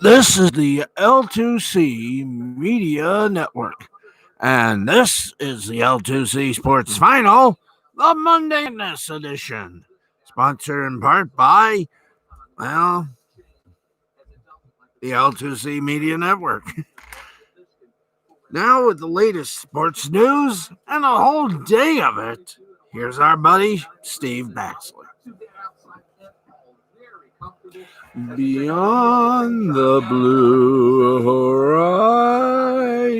This is the L2C Media Network, and this is the L2C Sports Final, the Monday Madness edition, sponsored in part by, well, the L2C Media Network. Now, with the latest sports news and a whole day of it, here's our buddy, Steve Baxley. Beyond the blue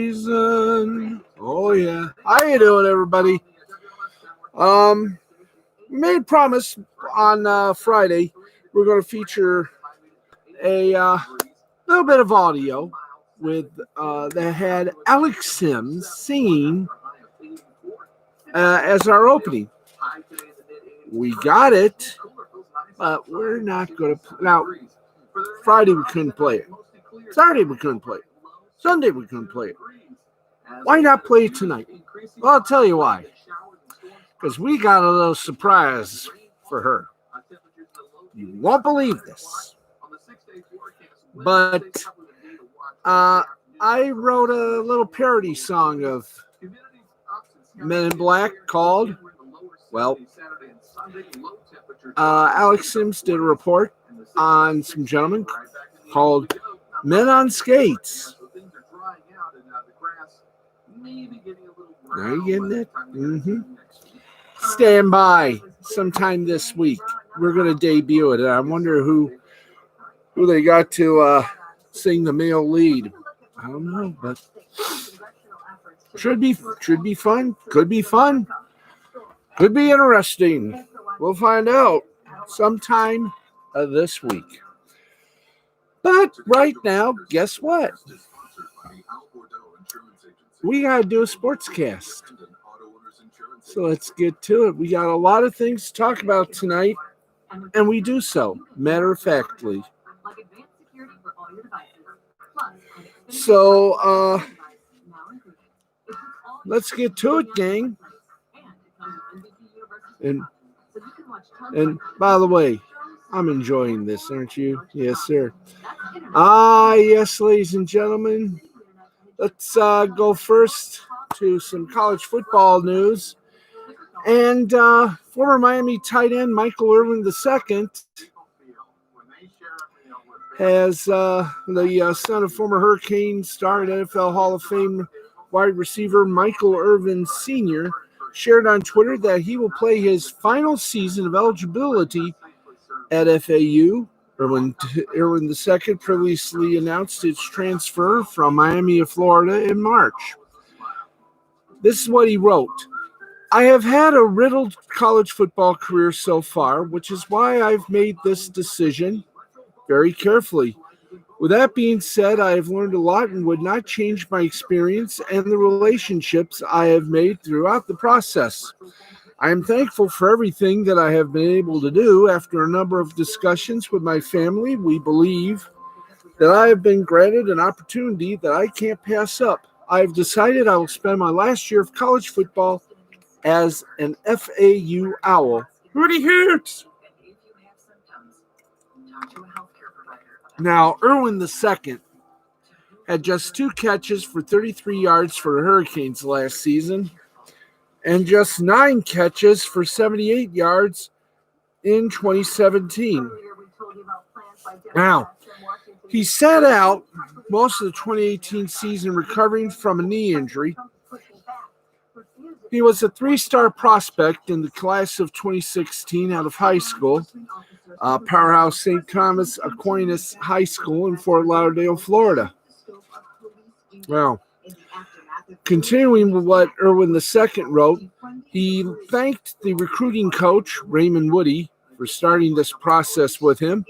horizon. Oh, yeah. How you doing, everybody? Made a promise on Friday. We're going to feature a little bit of audio with that had Alex Sims singing as our opening. We got it, but we're not going to. Now, Friday we couldn't play it. Saturday we couldn't play it. Sunday we couldn't play it. Why not play it tonight? Well, I'll tell you why. Because we got a little surprise for her. You won't believe this. But I wrote a little parody song of Men in Black called, well, Alex Sims did a report on some gentlemen called Men on Skates. Are you getting it? Mm-hmm. Stand by sometime this week. We're going to debut it. I wonder who they got to sing the male lead. I don't know, but should be fun. Could be fun. Could be interesting. We'll find out sometime this week. But right now, guess what? We got to do a sports cast. So let's get to it. We got a lot of things to talk about tonight, and we do so, matter of factly. So, let's get to it, gang. And by the way, I'm enjoying this, aren't you? Yes, sir. Yes, ladies and gentlemen. Let's go first to some college football news. And former Miami tight end Michael Irvin II has the son of former Hurricane star and NFL Hall of Fame wide receiver Michael Irvin Sr. shared on Twitter that he will play his final season of eligibility at FAU. Irvin II previously announced its transfer from Miami to Florida in March. This is what he wrote. I have had a riddled college football career so far, which is why I've made this decision very carefully. With that being said, I have learned a lot and would not change my experience and the relationships I have made throughout the process. I am thankful for everything that I have been able to do. After a number of discussions with my family, we believe that I have been granted an opportunity that I can't pass up. I have decided I will spend my last year of college football as an FAU Owl. Rudy Hoots! Now, Irwin II had just 2 catches for 33 yards for the Hurricanes last season and just 9 catches for 78 yards in 2017. Now, he sat out most of the 2018 season recovering from a knee injury. He was a 3-star prospect in the class of 2016 out of high school, Powerhouse St. Thomas Aquinas High School in Fort Lauderdale, Florida. Well, continuing with what Irwin II wrote, he thanked the recruiting coach, Raymond Woody, for starting this process with him.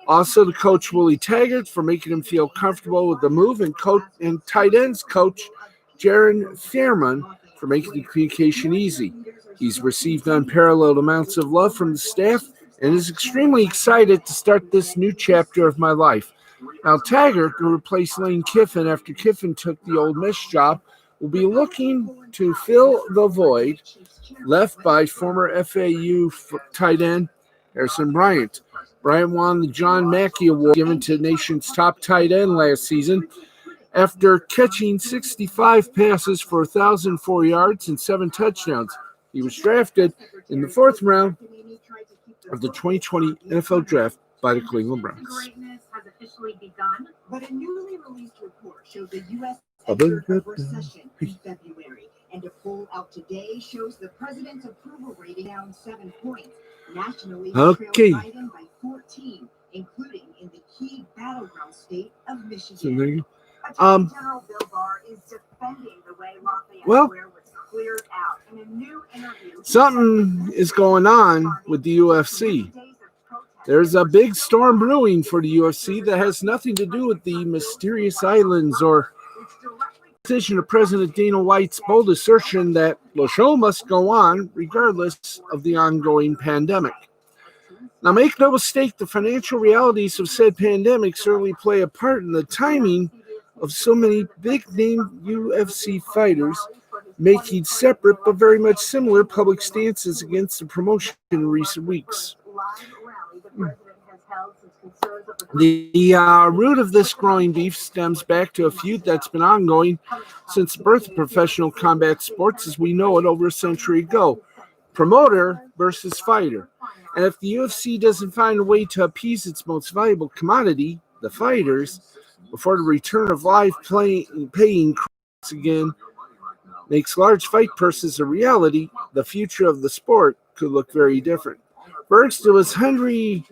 Also, the coach, Willie Taggart, for making him feel comfortable with the move, and tight ends coach, Jaron Fairman, for making the communication easy. He's received unparalleled amounts of love from the staff and is extremely excited to start this new chapter of my life. Now, Taggart will replace Lane Kiffin after Kiffin took the Ole Miss job, will be looking to fill the void left by former FAU tight end Harrison Bryant. Bryant won the John Mackey Award given to the nation's top tight end last season after catching 65 passes for 1,004 yards and 7 touchdowns. He was drafted in the 4th round of the 2020 NFL Draft by the Cleveland Browns. But a newly released report shows the U.S. entered a recession in February, and a poll out today shows the president's approval rating down 7 points. Nationally, Okay. Biden by 14, including in the key battleground state of Michigan. So there you Attorney General Bill Barr is defending the way Lafayette Square was cleared out. In a new interview, something is going on with the UFC. There's a big storm brewing for the UFC that has nothing to do with the mysterious islands or decision of President Dana White's bold assertion that the show must go on regardless of the ongoing pandemic. Now, make no mistake, the financial realities of said pandemic certainly play a part in the timing of so many big-name UFC fighters making separate but very much similar public stances against the promotion in recent weeks. The root of this growing beef stems back to a feud that's been ongoing since the birth of professional combat sports as we know it over a century ago. Promoter versus fighter. And if the UFC doesn't find a way to appease its most valuable commodity, the fighters, before the return of live paying crowds again makes large fight purses a reality, the future of the sport could look very different. First, it was Henry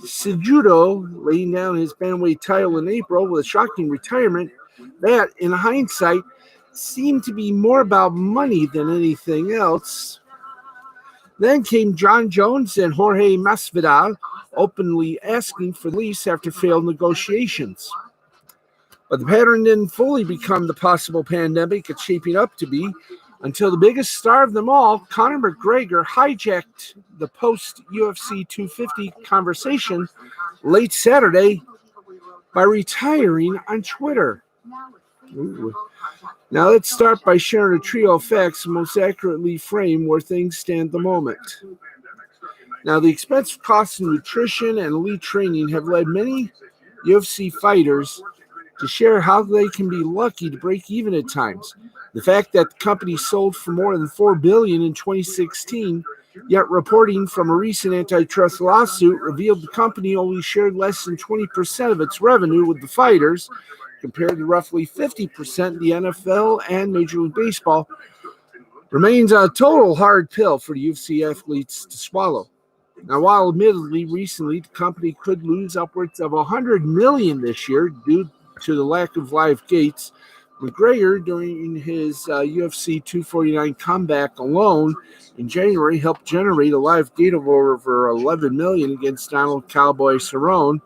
Cejudo laying down his bantamweight title in April with a shocking retirement that, in hindsight, seemed to be more about money than anything else. Then came John Jones and Jorge Masvidal openly asking for the release after failed negotiations. But the pattern didn't fully become the possible pandemic it's shaping up to be until the biggest star of them all, Conor McGregor, hijacked the post-UFC 250 conversation late Saturday by retiring on Twitter. Ooh. Now let's start by sharing a trio of facts that most accurately frame where things stand at the moment. Now, the expensive costs of nutrition and elite training have led many UFC fighters to share how they can be lucky to break even at times. The fact that the company sold for more than $4 billion in 2016, yet reporting from a recent antitrust lawsuit revealed the company only shared less than 20% of its revenue with the fighters, compared to roughly 50% in the NFL and Major League Baseball, remains a total hard pill for the UFC athletes to swallow. Now, while admittedly recently the company could lose upwards of $100 million this year due to the lack of live gates, McGregor, during his UFC 249 comeback alone in January, helped generate a live gate of over $11 million against Donald Cowboy Cerrone.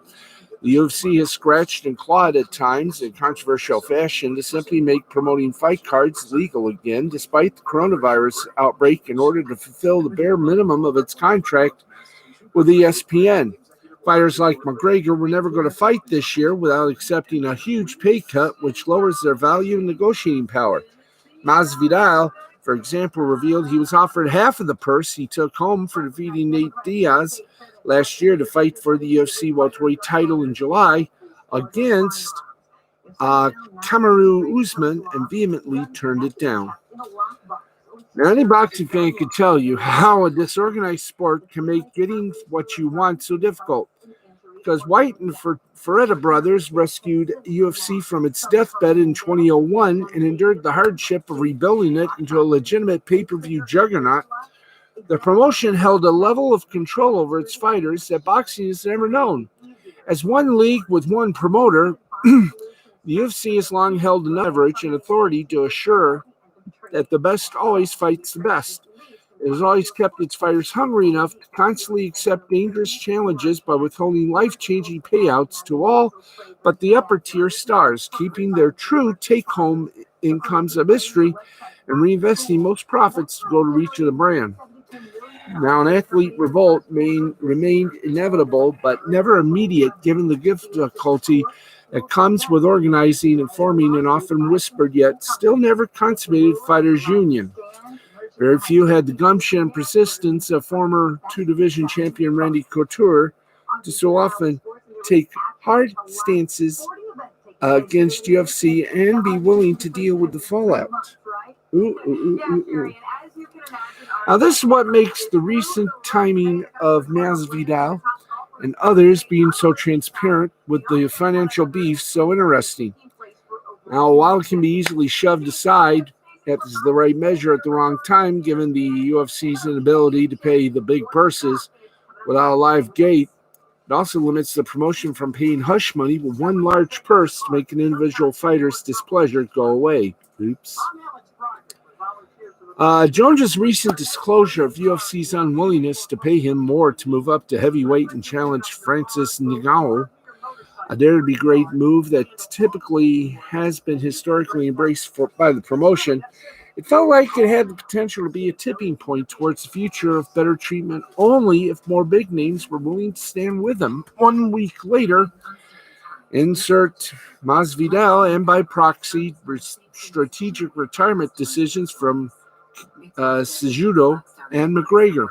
The UFC has scratched and clawed at times in controversial fashion to simply make promoting fight cards legal again, despite the coronavirus outbreak, in order to fulfill the bare minimum of its contract with ESPN. Fighters like McGregor were never going to fight this year without accepting a huge pay cut, which lowers their value and negotiating power. Masvidal, for example, revealed he was offered half of the purse he took home for defeating Nate Diaz last year to fight for the UFC welterweight title in July against Kamaru Usman, and vehemently turned it down. Now, any boxing fan can tell you how a disorganized sport can make getting what you want so difficult. Because White and Ferretta brothers rescued UFC from its deathbed in 2001 and endured the hardship of rebuilding it into a legitimate pay-per-view juggernaut, the promotion held a level of control over its fighters that boxing has never known. As one league with one promoter, the UFC has long held an leverage and authority to assure that the best always fights the best. It has always kept its fighters hungry enough to constantly accept dangerous challenges by withholding life-changing payouts to all but the upper-tier stars, keeping their true take-home incomes a mystery and reinvesting most profits to go to reach of the brand. Now, an athlete revolt remained inevitable, but never immediate, given the difficulty that comes with organizing and forming an often whispered yet still never consummated fighters union. Very few had the gumption and persistence of former two-division champion Randy Couture to so often take hard stances against UFC and be willing to deal with the fallout. Now, this is what makes the recent timing of Masvidal and others being so transparent with the financial beef so interesting. Now, while it can be easily shoved aside as the right measure at the wrong time, given the UFC's inability to pay the big purses without a live gate, it also limits the promotion from paying hush money with one large purse to make an individual fighter's displeasure go away. Oops. Jones's recent disclosure of UFC's unwillingness to pay him more to move up to heavyweight and challenge Francis Ngannou, a dare-to-be-great move that typically has been historically embraced by the promotion, it felt like it had the potential to be a tipping point towards the future of better treatment only if more big names were willing to stand with him. 1 week later, insert Masvidal and by proxy strategic retirement decisions from Cejudo and McGregor.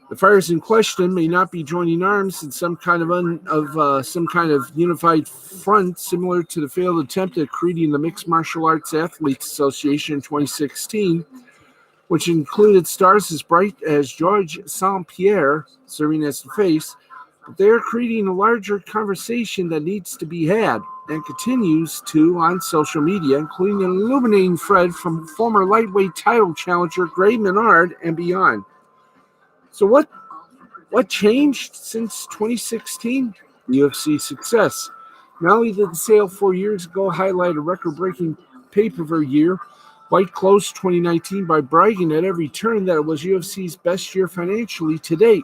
The fighters in question may not be joining arms in some kind of unified front, similar to the failed attempt at creating the Mixed Martial Arts Athletes Association in 2016, which included stars as bright as Georges St-Pierre serving as the face. But they are creating a larger conversation that needs to be had and continues to on social media, including an illuminating thread from former lightweight title challenger Gray Menard and beyond. So what changed since 2016? UFC success. Not only did the sale 4 years ago highlight a record-breaking pay-per-view year, White closed 2019 by bragging at every turn that it was UFC's best year financially to date.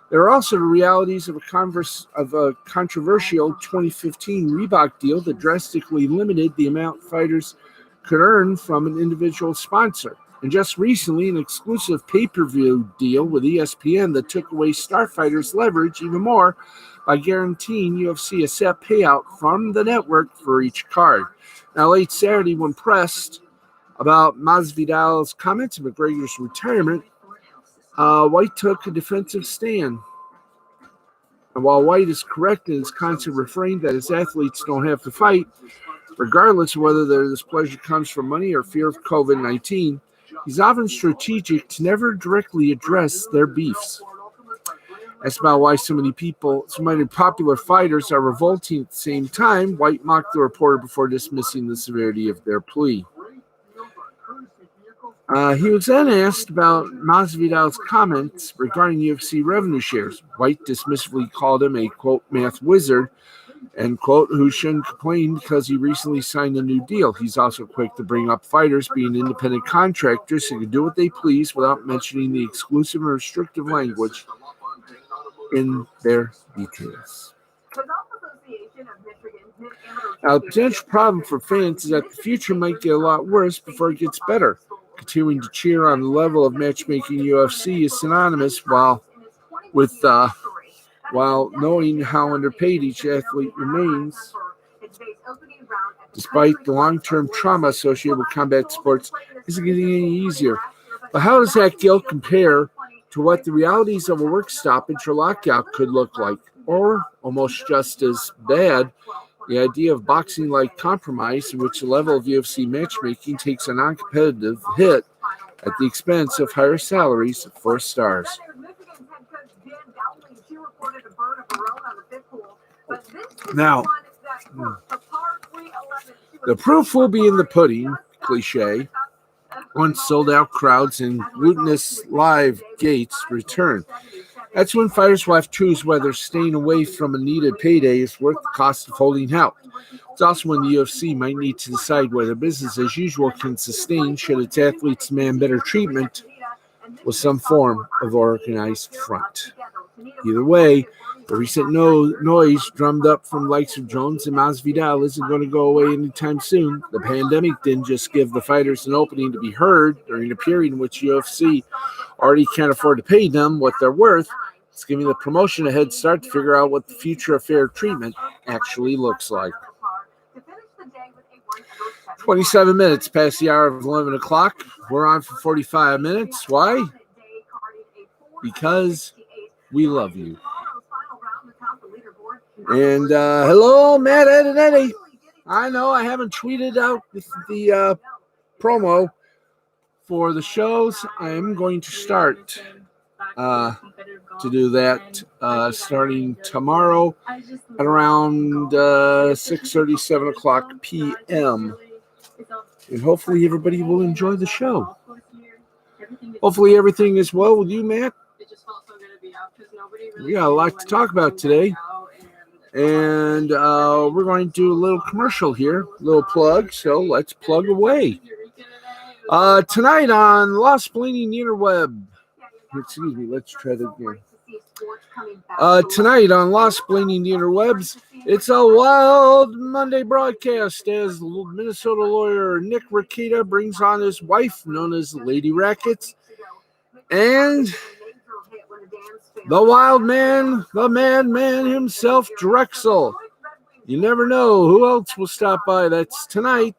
There are also the realities of a controversial 2015 Reebok deal that drastically limited the amount fighters could earn from an individual sponsor. And just recently, an exclusive pay-per-view deal with ESPN that took away star fighters' leverage even more by guaranteeing UFC a set payout from the network for each card. Now, late Saturday, when pressed about Masvidal's comments of McGregor's retirement, White took a defensive stand. And while White is correct in his constant refrain that his athletes don't have to fight, regardless of whether their displeasure comes from money or fear of COVID-19, he's often strategic to never directly address their beefs. That's about why so many popular fighters are revolting at the same time. White mocked the reporter before dismissing the severity of their plea. He was then asked about Masvidal's comments regarding UFC revenue shares. White dismissively called him a, quote, math wizard, and, quote, who shouldn't complain because he recently signed a new deal. He's also quick to bring up fighters being independent contractors who can do what they please without mentioning the exclusive and restrictive language in their details. Now, the potential problem for fans is that the future might get a lot worse before it gets better. Continuing to cheer on the level of matchmaking UFC is synonymous while knowing how underpaid each athlete remains. Despite the long-term trauma associated with combat sports, isn't getting any easier. But how does that guilt compare to what the realities of a work stoppage or lockout could look like? Or, almost just as bad, the idea of boxing-like compromise in which the level of UFC matchmaking takes a non-competitive hit at the expense of higher salaries for stars. Now, the proof will be in the pudding, cliche, once sold-out crowds and glutinous live gates return. That's when fighters will have to choose whether staying away from a needed payday is worth the cost of holding out. It's also when the UFC might need to decide whether business as usual can sustain should its athletes demand better treatment with some form of organized front. Either way, the recent noise drummed up from the likes of Jones and Masvidal isn't going to go away anytime soon. The pandemic didn't just give the fighters an opening to be heard during a period in which UFC already can't afford to pay them what they're worth. It's giving the promotion a head start to figure out what the future of fair treatment actually looks like. 27 minutes past the hour of 11 o'clock. We're on for 45 minutes. Why? Because we love you. And hello, Matt, Ed, and Eddie. I know I haven't tweeted out the promo for the shows. I am going to start to do that starting tomorrow at around 6:30, 7 o'clock p.m. And hopefully everybody will enjoy the show. Hopefully everything is well with you, Matt. We got a lot to talk about today. And we're going to do a little commercial here, a little plug. So let's plug away. Tonight on Lost Blaney Interweb. Excuse me, let's try that again. Tonight on Lost Blaney Interwebs, it's a wild Monday broadcast as Minnesota lawyer Nick Rakita brings on his wife, known as Lady Rackets, and the wild man, the madman himself, Drexel. You never know who else will stop by. That's tonight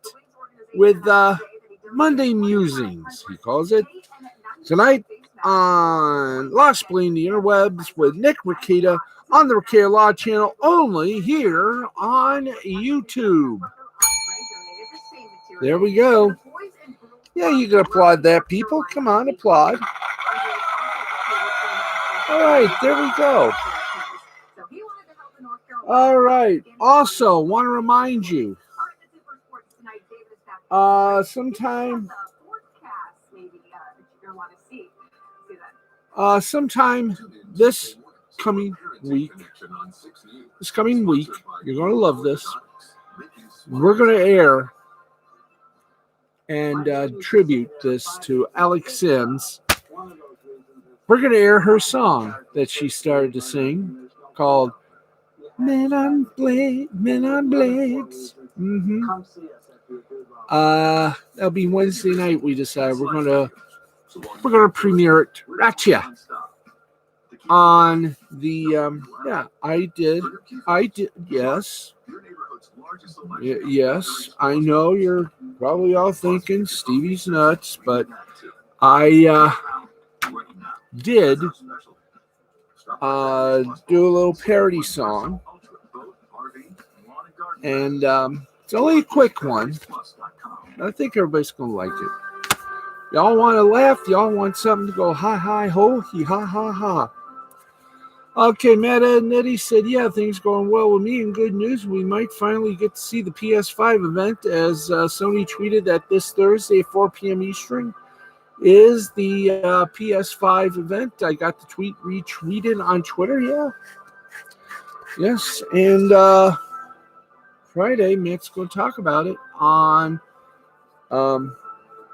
with Monday Musings, he calls it. Tonight on Lost Blaney Interwebs with Nick Rakita on the Rakita Law Channel, only here on YouTube. There we go. Yeah, you can applaud that, people. Come on, applaud. All right, there we go. All right. Also, want to remind you, sometime this coming week, you're going to love this. We're going to air and tribute this to Alex Sims. We're going to air her song that she started to sing called Men on Blades. Mm-hmm. That'll be Wednesday night, we decided. We're gonna premiere it at ya on the I did yes. Yes, I know you're probably all thinking Stevie's nuts, but I did do a little parody song, and it's only a quick one. I think everybody's gonna like it. Y'all want to laugh? Y'all want something to go hi hi ho he ha ha ha? Okay, Matt, Ed, and Eddie said, yeah, things going well with me, and good news, we might finally get to see the PS5 event, as Sony tweeted that this Thursday at 4 p.m. Eastern is the PS5 event. I got the tweet retweeted on Twitter, yeah. Yes, and Friday, Matt's going to talk about it on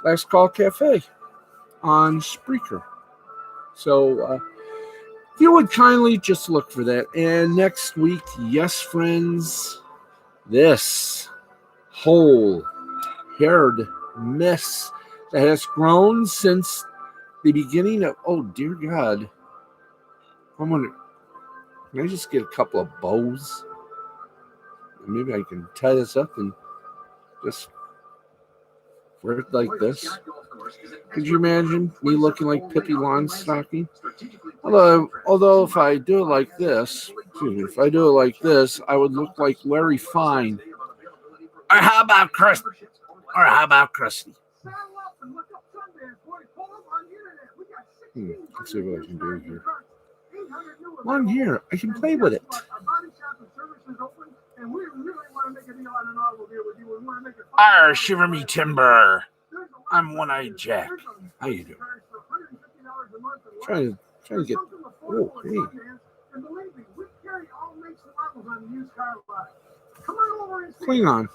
Last Call Cafe on Spreaker. So, if you would kindly just look for that. And next week, yes, friends, this whole haired mess that has grown since the beginning of, oh, dear God. I'm wondering, can I just get a couple of bows? Maybe I can tie this up and just wear it like this. Could you imagine me looking like Pippi Longstocking? Although if I do it like this, I would look like Larry Fine. Or how about Krusty? Let's see what I can do here. Long hair, I can play with it. Arr, shiver me timber. I'm One-Eyed Jack. How you doing? Trying to get. Oh, hey. Klingon.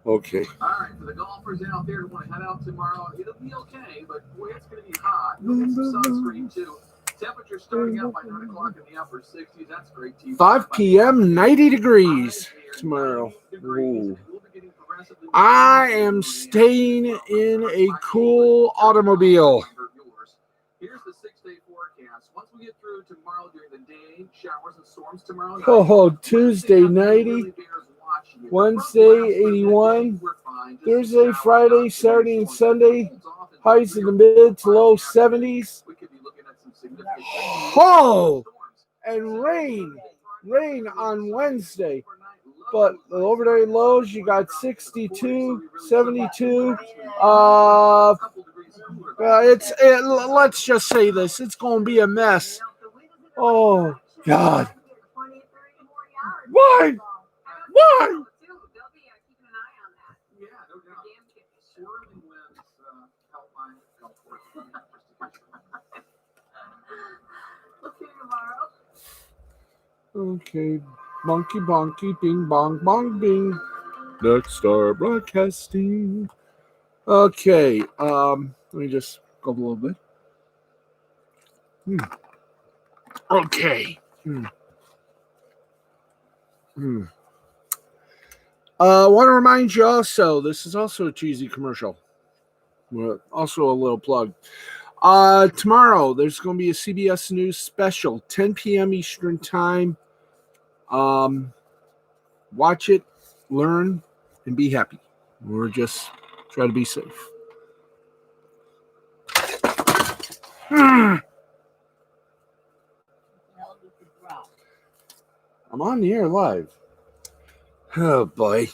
Okay. All right, for the golfers out there who want to head out tomorrow, it'll be okay, but boy, it's going to be hot. You'll get some sunscreen too. Temperature starting out by 9 o'clock in the upper 60s. That's great. 5 p.m., 90 degrees tomorrow. Ooh. I am staying in a cool automobile. we get through tomorrow during the day, showers and storms tomorrow night. Oh, Tuesday 90, Wednesday 81, Thursday, Friday, Saturday, and Sunday, highs in the mid to low 70s. Oh, and rain on Wednesday. But the overnight lows, you got 62, 72. Let's just say this. It's going to be a mess. Oh, God. Why? Why? Okay. Monkey bonky, bing bong bong bing. Next Star Broadcasting. Okay. Let me just go a little bit. Okay. I want to remind you also, this is also a cheesy commercial. Also a little plug. Tomorrow, there's going to be a CBS News special, 10 p.m. Eastern Time. Watch it, learn, and be happy. We're just trying to be safe. I'm on the air live. Oh, boy.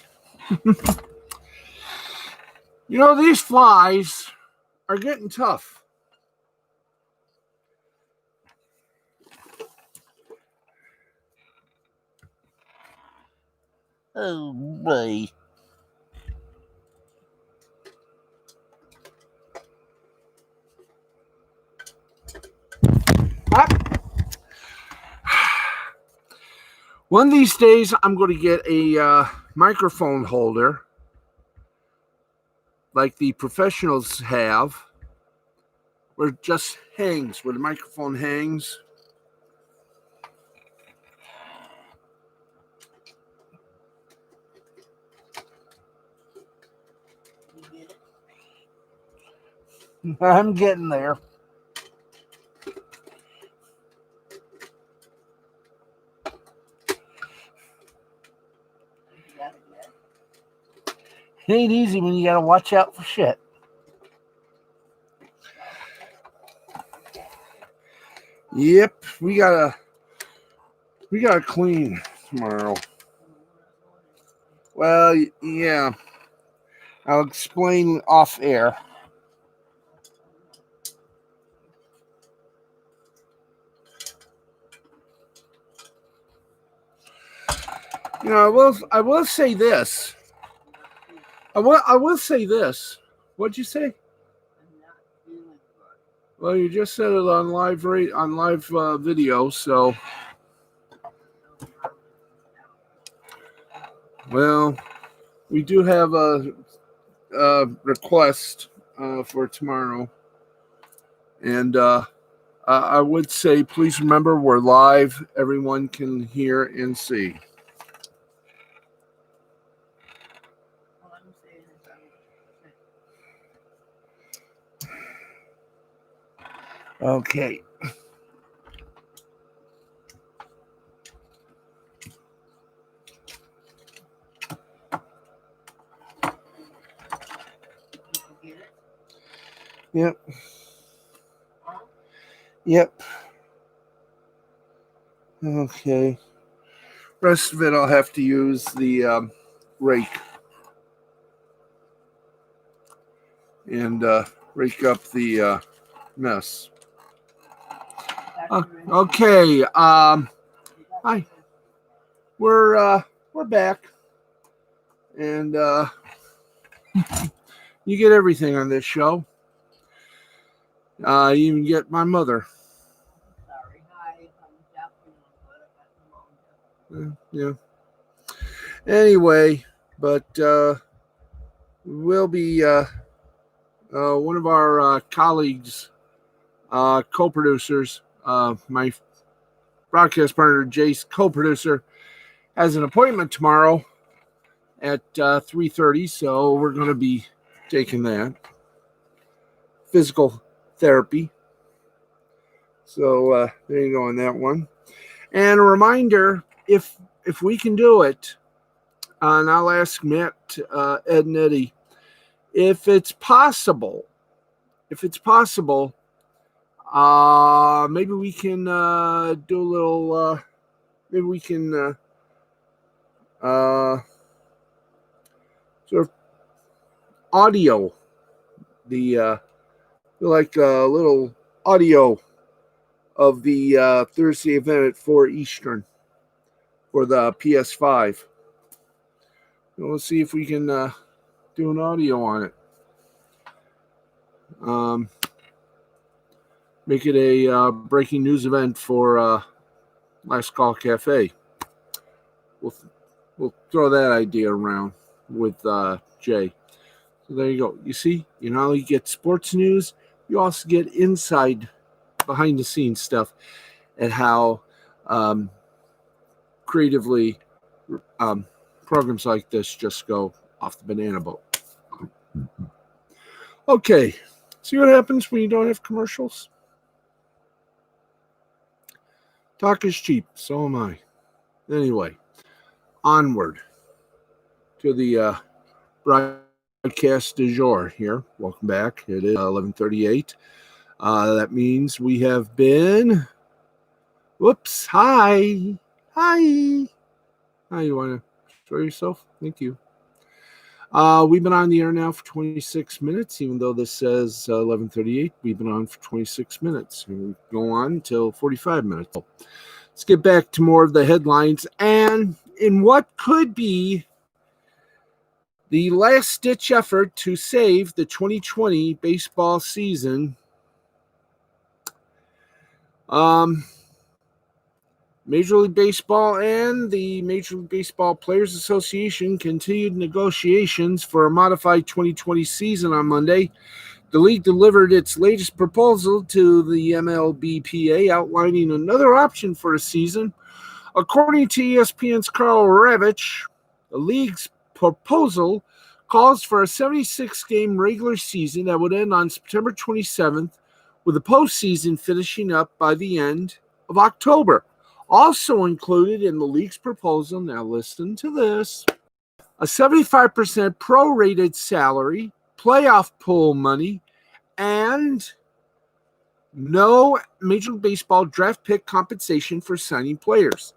You know, these flies are getting tough. Oh, boy. One of these days, I'm going to get a microphone holder like the professionals have, where it just hangs, where the microphone hangs. I'm getting there. It ain't easy when you got to watch out for shit. Yep, we gotta clean tomorrow. Well, yeah, I'll explain off air. You know, I will say this. I will say this. What'd you say? Well, you just said it on live video, so. Well, we do have a request for tomorrow, and I would say please remember we're live. Everyone can hear and see. Okay. Yep. Yep. Okay. Rest of it, I'll have to use the rake and rake up the mess. Okay. Hi. We're back, and you get everything on this show. You even get my mother. Yeah. Anyway, but we'll be one of our colleagues, co-producers, my broadcast partner, Jace, co-producer, has an appointment tomorrow at 3:30, so we're going to be taking that. Physical therapy. So there you go on that one. And a reminder, if we can do it, and I'll ask Matt, Ed, and Eddie, if it's possible, maybe we can do a little. Maybe we can sort of audio the like a little audio of the Thursday event at 4 Eastern for the PS5. We'll see if we can do an audio on it. Make it a breaking news event for Last Call Cafe. We'll throw that idea around with Jay. So there you go. You see, you not only get sports news, you also get inside, behind the scenes stuff at how creatively programs like this just go off the banana boat. Okay, see what happens when you don't have commercials? Talk is cheap, so am I. Anyway, onward to the broadcast du jour here. Welcome back. It is 11:38. That means we have been... Whoops. Hi. Hi. You want to show yourself? Thank you. We've been on the air now for 26 minutes, even though this says 11:38. We've been on for 26 minutes. We go on until 45 minutes. Let's get back to more of the headlines. And in what could be the last-ditch effort to save the 2020 baseball season, Major League Baseball and the Major League Baseball Players Association continued negotiations for a modified 2020 season on Monday. The league delivered its latest proposal to the MLBPA, outlining another option for a season. According to ESPN's Carl Ravitch, the league's proposal calls for a 76-game regular season that would end on September 27th, with the postseason finishing up by the end of October. Also included in the league's proposal, now listen to this, a 75% prorated salary, playoff pool money, and no Major League Baseball draft pick compensation for signing players.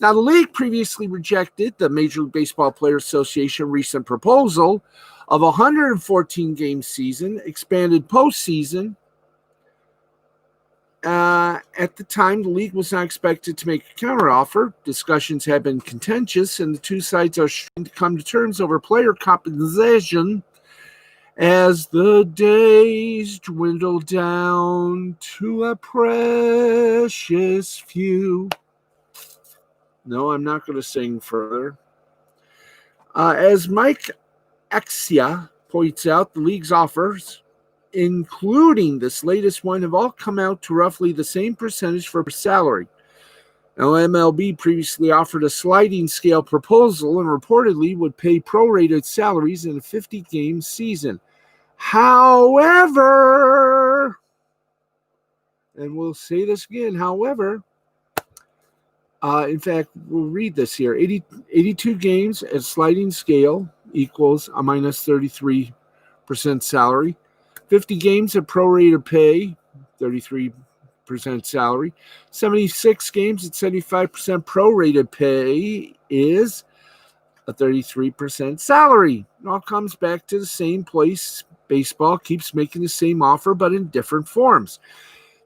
Now, the league previously rejected the Major League Baseball Players Association recent proposal of a 114-game season, expanded postseason. At the time, the league was not expected to make a counteroffer. Discussions have been contentious, and the two sides are trying to come to terms over player compensation as the days dwindle down to a precious few. No, I'm not going to sing further. As Mike Axia points out, the league's offers, including this latest one, have all come out to roughly the same percentage for salary. Now, MLB previously offered a sliding scale proposal and reportedly would pay prorated salaries in a 50-game season. However, and we'll say this again, however, in fact, we'll read this here. 82 games at sliding scale equals a minus 33% salary. 50 games at prorated pay, 33% salary. 76 games at 75% prorated pay is a 33% salary. It all comes back to the same place. Baseball keeps making the same offer, but in different forms.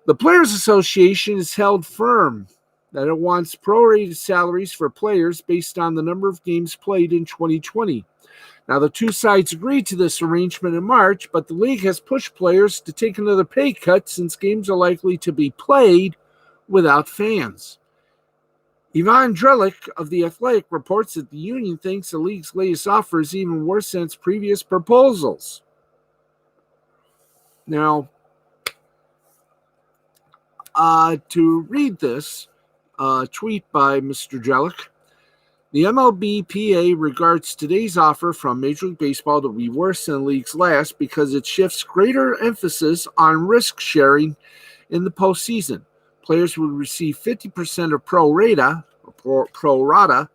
The Players Association has held firm that it wants prorated salaries for players based on the number of games played in 2020. Now, the two sides agreed to this arrangement in March, but the league has pushed players to take another pay cut since games are likely to be played without fans. Ivan Drellich of The Athletic reports that the union thinks the league's latest offer is even worse than its previous proposals. Now, to read this tweet by Mr. Drellich, the MLBPA regards today's offer from Major League Baseball to be worse than the league's last because it shifts greater emphasis on risk sharing in the postseason. Players would receive 50% of pro rata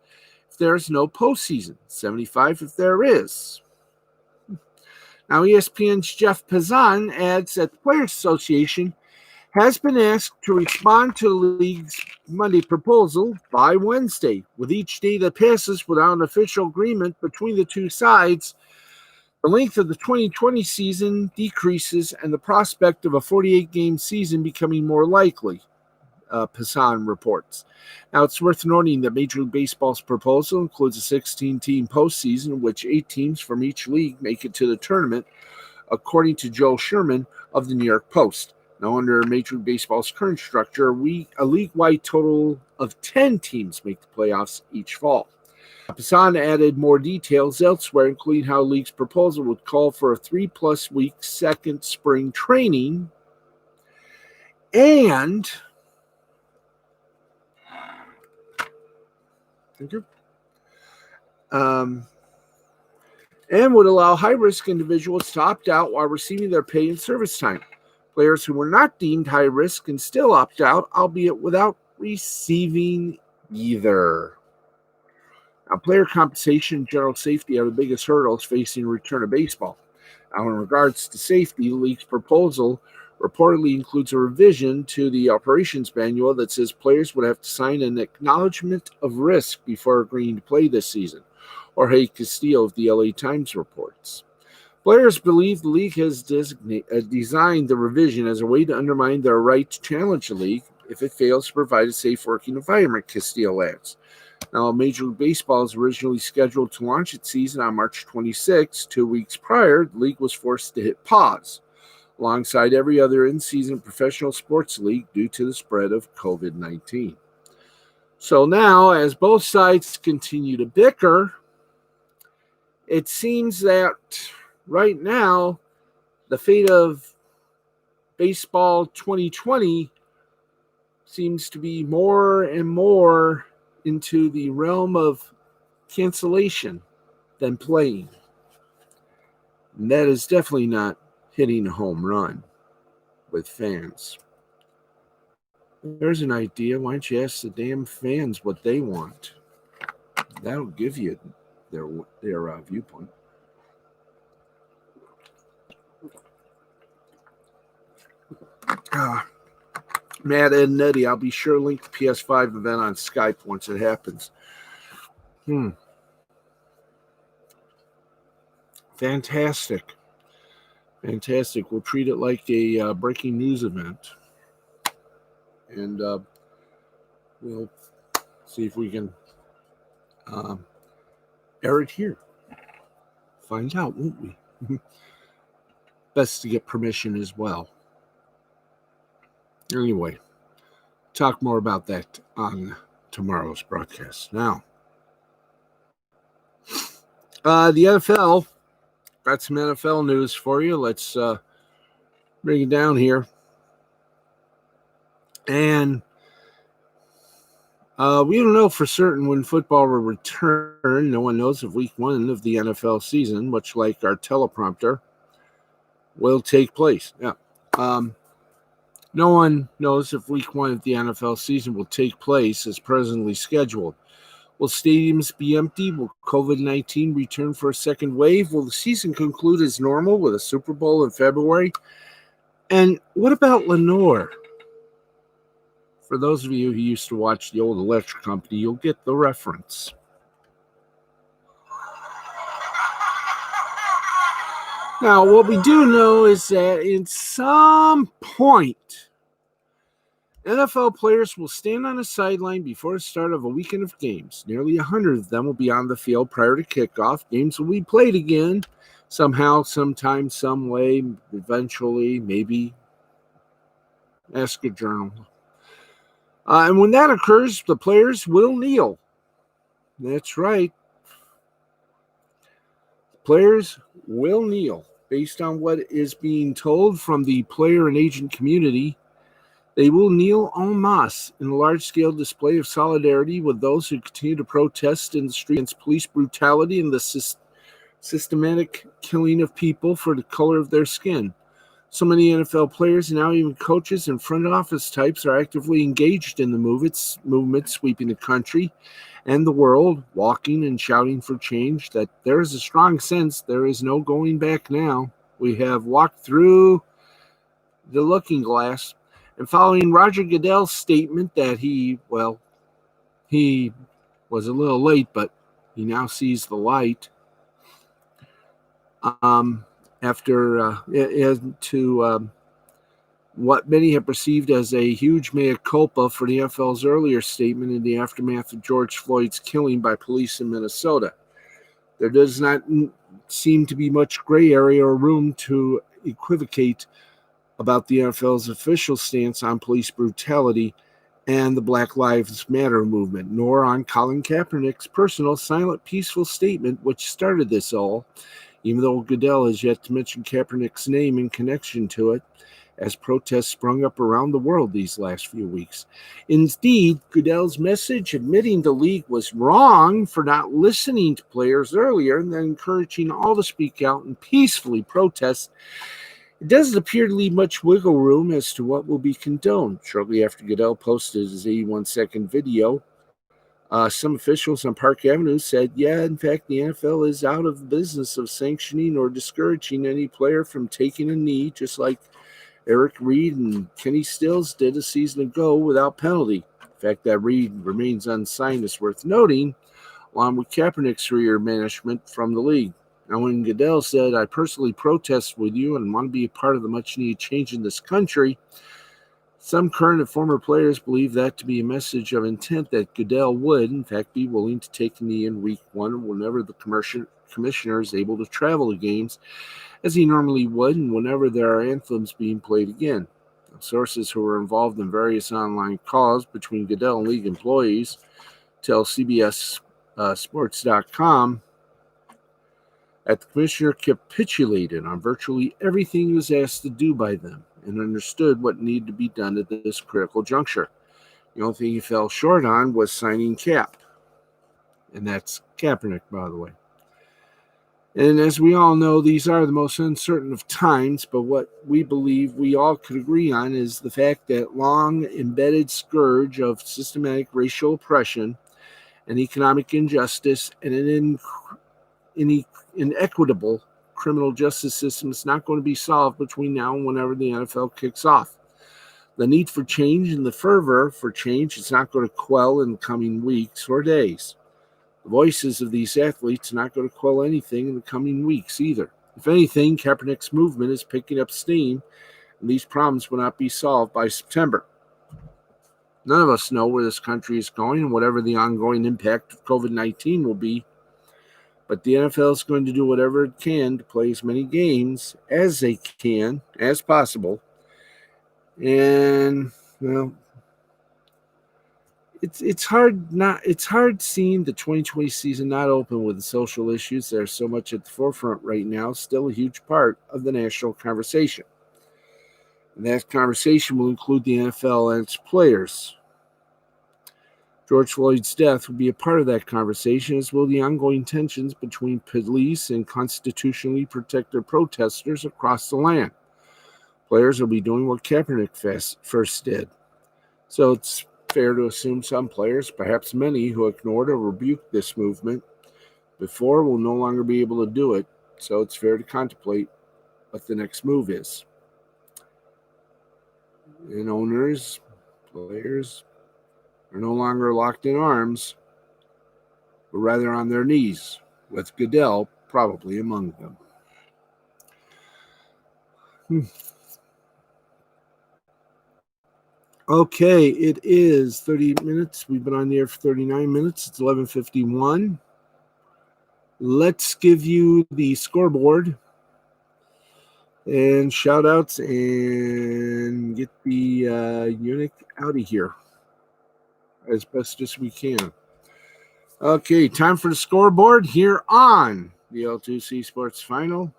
if there is no postseason, 75% if there is. Now, ESPN's Jeff Pazan adds that the Players Association has been asked to respond to the league's Monday proposal by Wednesday. With each day that passes without an official agreement between the two sides, the length of the 2020 season decreases and the prospect of a 48-game season becoming more likely, Pazan reports. Now, it's worth noting that Major League Baseball's proposal includes a 16-team postseason in which 8 teams from each league make it to the tournament, according to Joe Sherman of the New York Post. Now, under Major League Baseball's current structure, a league-wide total of 10 teams make the playoffs each fall. Pazan added more details elsewhere, including how the league's proposal would call for a 3+ week second spring training and would allow high-risk individuals to opt out while receiving their pay and service time. Players who were not deemed high risk can still opt out, albeit without receiving either. Now, player compensation and general safety are the biggest hurdles facing the return of baseball. Now, in regards to safety, the league's proposal reportedly includes a revision to the operations manual that says players would have to sign an acknowledgement of risk before agreeing to play this season, Jorge Castillo of the LA Times reports. Players believe the league has designed the revision as a way to undermine their right to challenge the league if it fails to provide a safe working environment, Castillo adds. Now, Major League Baseball is originally scheduled to launch its season on March 26. 2 weeks prior, the league was forced to hit pause, alongside every other in-season professional sports league due to the spread of COVID-19. So now, as both sides continue to bicker, it seems that right now, the fate of baseball 2020 seems to be more and more into the realm of cancellation than playing. And that is definitely not hitting a home run with fans. There's an idea. Why don't you ask the damn fans what they want? That'll give you their viewpoint. Matt and Nettie, I'll be sure to link the PS5 event on Skype once it happens. Fantastic. We'll treat it like a breaking news event. And we'll see if we can air it here. Find out, won't we? Best to get permission as well. Anyway, talk more about that on tomorrow's broadcast. Now, the NFL, got some NFL news for you. Let's bring it down here. And we don't know for certain when football will return. No one knows if week 1 of the NFL season, much like our teleprompter, will take place. Yeah. No one knows if week 1 of the NFL season will take place as presently scheduled. Will stadiums be empty? Will COVID-19 return for a second wave? Will the season conclude as normal with a Super Bowl in February? And what about Lenore? For those of you who used to watch the old electric company, you'll get the reference. Now, what we do know is that at some point, NFL players will stand on the sideline before the start of a weekend of games. Nearly 100 of them will be on the field prior to kickoff. Games will be played again, somehow, sometime, some way, eventually, maybe. Ask a journal. And when that occurs, the players will kneel. That's right. Players will kneel. Based on what is being told from the player and agent community, they will kneel en masse in a large-scale display of solidarity with those who continue to protest in the street against police brutality and the systematic killing of people for the color of their skin. So many NFL players and now even coaches and front office types are actively engaged in the movement sweeping the country and the world, walking and shouting for change, that there is a strong sense there is no going back now. We have walked through the looking glass. And following Roger Goodell's statement that he was a little late, but he now sees the light. After what many have perceived as a huge mea culpa for the NFL's earlier statement in the aftermath of George Floyd's killing by police in Minnesota. There does not seem to be much gray area or room to equivocate about the NFL's official stance on police brutality and the Black Lives Matter movement, nor on Colin Kaepernick's personal, silent, peaceful statement which started this all, even though Goodell has yet to mention Kaepernick's name in connection to it, as protests sprung up around the world these last few weeks. Indeed, Goodell's message admitting the league was wrong for not listening to players earlier and then encouraging all to speak out and peacefully protest, it doesn't appear to leave much wiggle room as to what will be condoned. Shortly after Goodell posted his 81-second video, some officials on Park Avenue said, yeah, in fact, the NFL is out of the business of sanctioning or discouraging any player from taking a knee, just like Eric Reed and Kenny Stills did a season ago without penalty. The fact that Reed remains unsigned is worth noting, along with Kaepernick's career management from the league. Now, when Goodell said, I personally protest with you and want to be a part of the much-needed change in this country, some current and former players believe that to be a message of intent that Goodell would, in fact, be willing to take a knee in week one whenever the commissioner is able to travel to games, as he normally would, and whenever there are anthems being played again. Sources who were involved in various online calls between Goodell and league employees tell CBS Sports.com that the commissioner capitulated on virtually everything he was asked to do by them and understood what needed to be done at this critical juncture. The only thing he fell short on was signing Cap. And that's Kaepernick, by the way. And as we all know, these are the most uncertain of times, but what we believe we all could agree on is the fact that long embedded scourge of systematic racial oppression and economic injustice and an inequitable criminal justice system is not going to be solved between now and whenever the NFL kicks off. The need for change and the fervor for change is not going to quell in the coming weeks or days. The voices of these athletes are not going to quell anything in the coming weeks either. If anything, Kaepernick's movement is picking up steam, and these problems will not be solved by September. None of us know where this country is going and whatever the ongoing impact of COVID-19 will be, but the NFL is going to do whatever it can to play as many games as they can, as possible. And, well, it's hard seeing the 2020 season not open with the social issues that are so much at the forefront right now, still a huge part of the national conversation. And that conversation will include the NFL and its players. George Floyd's death will be a part of that conversation, as will the ongoing tensions between police and constitutionally protected protesters across the land. Players will be doing what Kaepernick first did. So it's fair to assume some players, perhaps many, who ignored or rebuked this movement before will no longer be able to do it. So it's fair to contemplate what the next move is. And owners, players, are no longer locked in arms, but rather on their knees, with Goodell probably among them. Okay, it is 38 minutes. We've been on the air for 39 minutes. It's 11:51. Let's give you the scoreboard and shout outs and get the unit out of here as best as we can. Okay, time for the scoreboard here on the L2C Sports Final.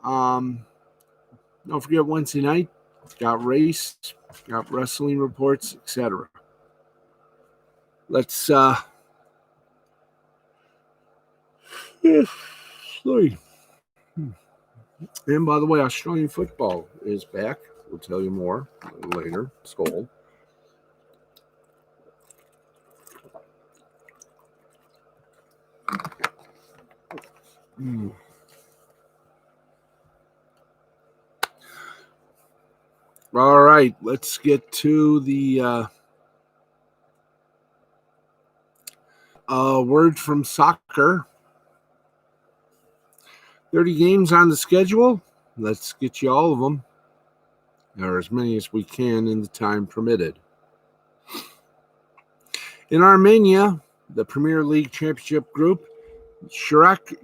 Don't forget Wednesday night, got race, got wrestling reports, etc. Let's sorry. And by the way, Australian football is back. We'll tell you more later. Skull. All right, let's get to the word from soccer. 30 games on the schedule. Let's get you all of them, or as many as we can in the time permitted. In Armenia, the Premier League Championship Group, Shirak,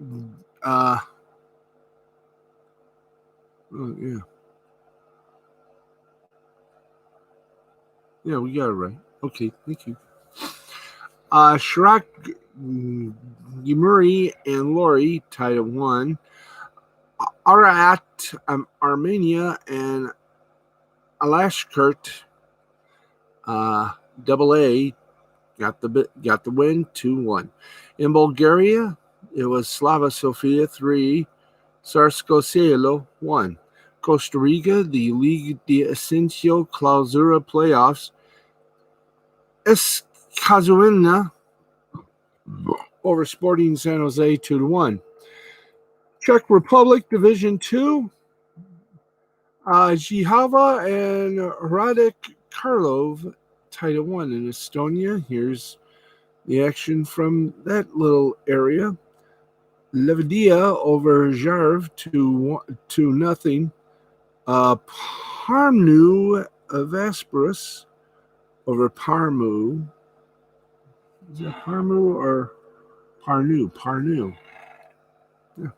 yeah, we got it right. Okay, thank you. Shirak, Yamuri, and Lori tied at 1. Ararat, Armenia, and Alashkert, double A, got the win 2-1. In Bulgaria, it was Slava Sofia 3, Sarsko Selo 1. Costa Rica, the Liga de Ascenso Clausura playoffs, Escazuena over Sporting San Jose 2-1. Czech Republic Division 2, Jihava and Radek Karlov tied at 1. In Estonia, here's the action from that little area. Levadia over Jarv 2-0. Parnu Vasperus over Parmu. Is it Parmu or Parnu? Parnu. Yeah.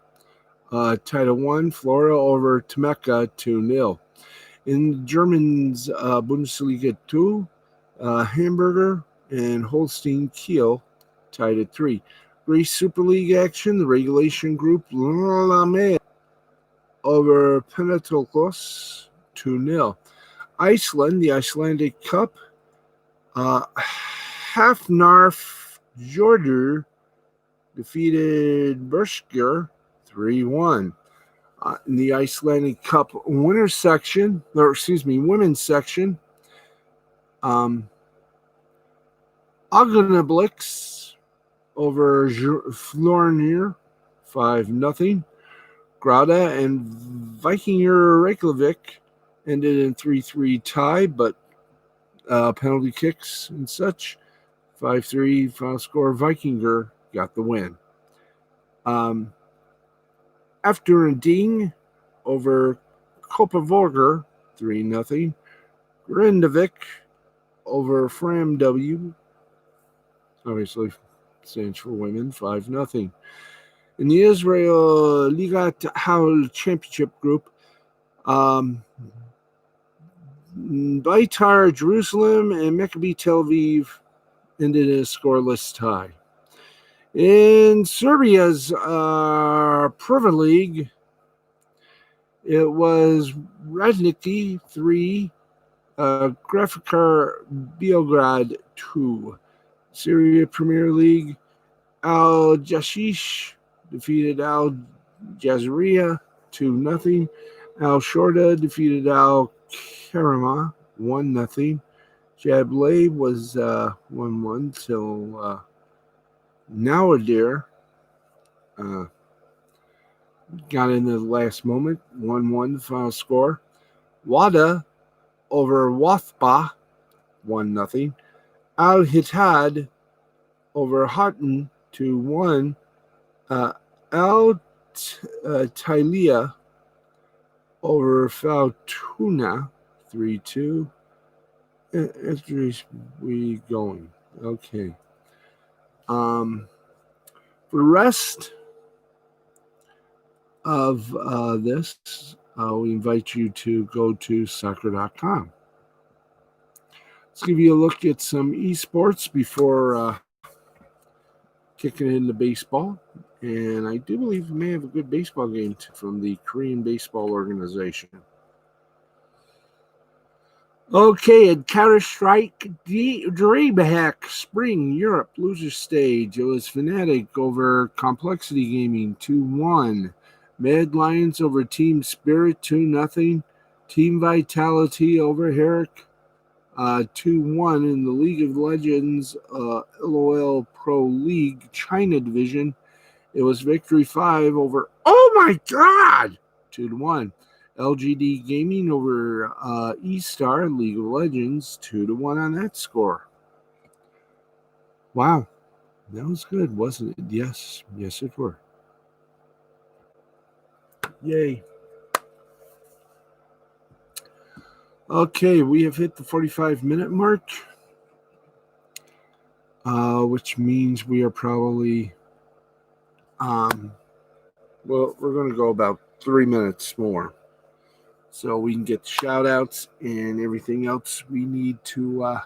Tied at 1. Flora over Temeka 2-0. In Germans Bundesliga 2, Hamburger and Holstein Kiel tied at 3. Greece Super League action, the regulation group Lame over Panathinaikos 2-0. Iceland, the Icelandic Cup, Hafnarf Jordur defeated Bersker 3-1. In the Icelandic Cup women's section, Agnablix over Flornir 5-0. Grada and Vikinger Reykjavik ended in 3-3 tie, but penalty kicks and such. 5-3 final score. Vikinger got the win. After a ding over Kopavorger 3-0. Grindavik over Fram W. Obviously stands for women 5-0. In the Israel Ligat Hal Championship Group, Beitar Jerusalem and Maccabi Tel Aviv ended in a scoreless tie. In Serbia's Prva League, it was Radniki 3, Grafikar Beograd 2. Syria Premier League, Al Jashish defeated Al Jazeera 2-0. Al Shorta defeated Al Karama 1-0. Jablay was 1-1 till Nawadir got in the last moment. 1-1 the final score. Wada over Wathba 1-0. Al Hittad over Houghton 2-1. Al Tailia over Faltuna 3-2. After we going. Okay. For the rest of this, we invite you to go to soccer.com. Let's give you a look at some esports before kicking into baseball. And I do believe we may have a good baseball game from the Korean Baseball Organization. Okay, at Counter-Strike DreamHack Spring Europe loser stage, it was Fnatic over Complexity Gaming 2-1. Mad Lions over Team Spirit 2-0. Team Vitality over Herrick 2-1 in the League of Legends LOL Pro League China Division. It was Victory 5 over, oh my God, 2-1. LGD Gaming over E-Star League of Legends 2-1 on that score. Wow, that was good, wasn't it? Yes, it were. Yay. Okay, we have hit the 45-minute mark, which means we are probably, we're going to go about 3 minutes more. So we can get the shout-outs and everything else we need to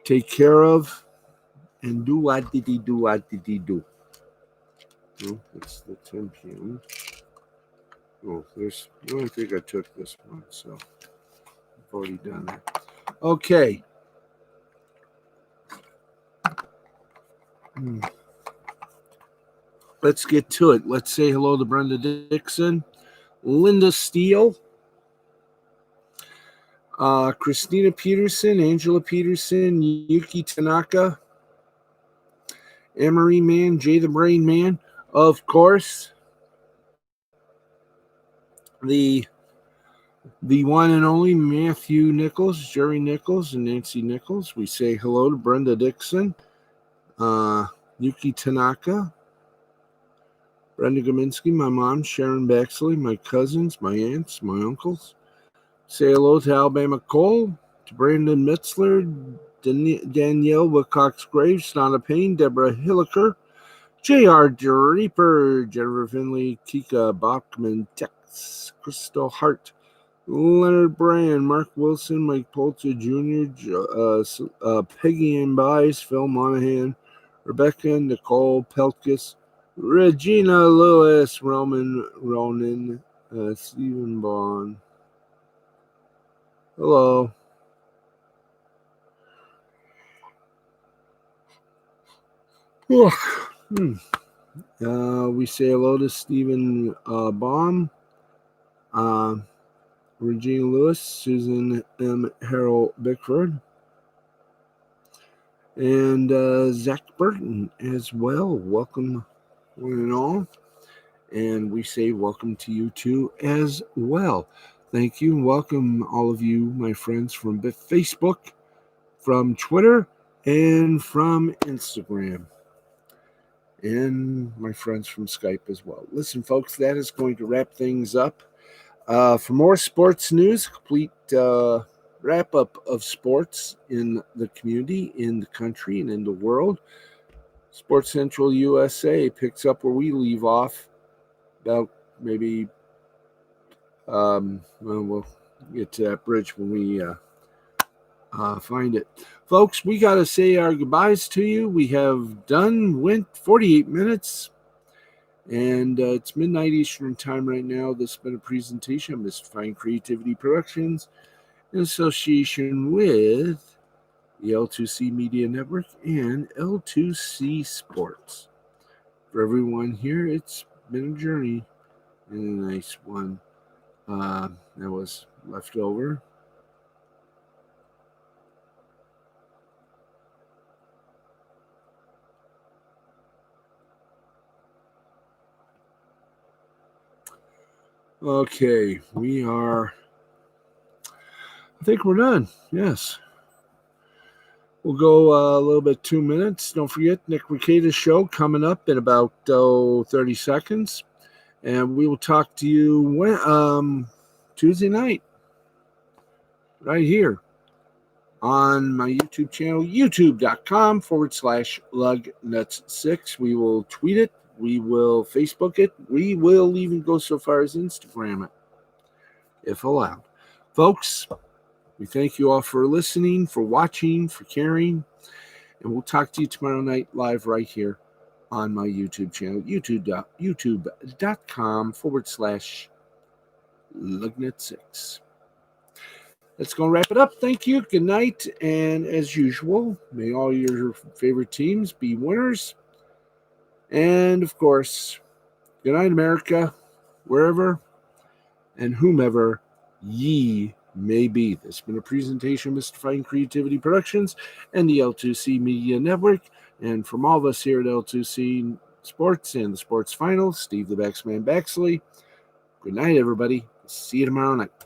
take care of and do what did he do. Oh, it's the 10 p.m. Oh, I don't think I took this one, so I've already done that. Okay. Let's get to it. Let's say hello to Brenda Dixon, Linda Steele, Christina Peterson, Angela Peterson, Yuki Tanaka, Emery Man, Jay the Brain Man, of course, the one and only Matthew Nichols, Jerry Nichols, and Nancy Nichols. We say hello to Brenda Dixon, Yuki Tanaka, Brenda Gominski, my mom, Sharon Baxley, my cousins, my aunts, my uncles. Say hello to Alabama Cole, to Brandon Mitzler, Danielle Wilcox-Graves, Donna Payne, Deborah Hilliker, J.R. Reaper, Jennifer Finley, Kika Bachman, Tex, Crystal Hart, Leonard Brand, Mark Wilson, Mike Polter Jr., Peggy Ann Bies, Phil Monahan, Rebecca Nicole Pelkis, Regina Lewis, Roman Ronan, Stephen Bond. Hello. We say hello to Stephen Baum, Regina Lewis, Susan M. Harold Bickford, and Zach Burton as well. Welcome, one and all. And we say welcome to you too as well. Thank you. Welcome all of you, my friends from Facebook, from Twitter, and from Instagram. And my friends from Skype as well. Listen, folks, that is going to wrap things up. For more sports news, complete wrap-up of sports in the community, in the country, and in the world, Sports Central USA picks up where we leave off about maybe, we'll get to that bridge when we find it. Folks, we got to say our goodbyes to you. We have went 48 minutes, and it's midnight Eastern time right now. This has been a presentation of Mystifying Creativity Productions in association with the L2C Media Network and L2C Sports. For everyone here, it's been a journey and a nice one that was left over. Okay, I think we're done. Yes. We'll go a little bit 2 minutes. Don't forget Nick Ricada's show coming up in about 30 seconds. And we will talk to you Tuesday night right here on my YouTube channel, youtube.com/lugnuts6. We will tweet it. We will Facebook it. We will even go so far as Instagram it, if allowed. Folks, we thank you all for listening, for watching, for caring. And we'll talk to you tomorrow night live right here on my YouTube channel, youtube.com/Lugnut6. That's going to wrap it up. Thank you. Good night. And as usual, may all your favorite teams be winners. And, of course, Good night, America, wherever and whomever ye may be. This has been a presentation of Mystifying Creativity Productions and the L2C Media Network. And from all of us here at L2C Sports and the Sports Finals, Steve the Baxman Baxley, good night, everybody. See you tomorrow night.